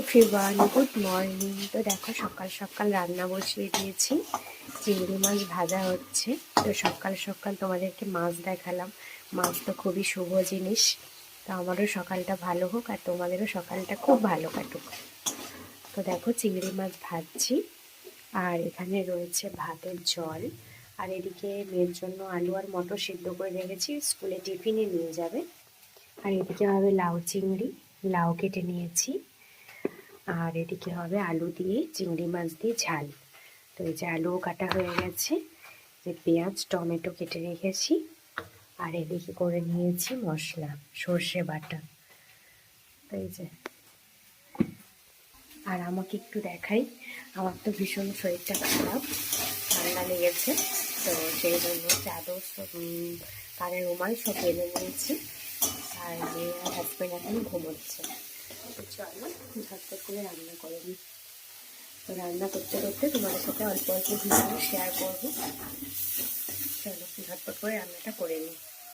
Everyone, good morning. তো দেখো সকাল সকাল রান্না বসিয়ে দিয়েছি, চিংড়ি মাছ ভাজা হচ্ছে। তো সকাল সকাল তোমাদেরকে মাছ দেখালাম। মাছ তো খুবই শুভ জিনিস। তো আমারও সকালটা ভালো হোক আর তোমাদেরও সকালটা খুব ভালো কাটুক। তো দেখো চিংড়ি মাছ ভাজছি, আর এখানে রয়েছে ভাতের জল, আর এদিকে মেয়ের জন্য আলু আর মটর সিদ্ধ করে রেখেছি, স্কুলে টিফিনে নিয়ে যাবে। আর এদিকে হবে লাউ চিংড়ি, লাউ কেটে নিয়েছি। আর এদিকে হবে আলু দিয়ে চিংড়ি মাছ দিয়ে ঝাল। তো এই যে আলুও কাটা হয়ে গেছে, যে পেঁয়াজ টমেটো কেটে রেখেছি, আর এদিকে করে নিয়েছি মশলা সর্ষে বাটা। তো এই যে, আর আমাকে একটু দেখাই, আমার তো ভীষণ শরীরটা খারাপ, ঠান্ডা লেগেছে। তো সেই জন্য চাদর কানের রুমাল সব বেঁধে নিয়েছি, আর মেয়ে আর হাজব্যান্ড এখন ঘুমোচ্ছে। তো চলো ঝটপট করে রান্না করে নিই। তো রান্না করতে করতে তোমাদের সাথে অল্প অল্প ভিডিও শেয়ার করবো। চলো ঝটপট করে রান্নাটা করে নিই।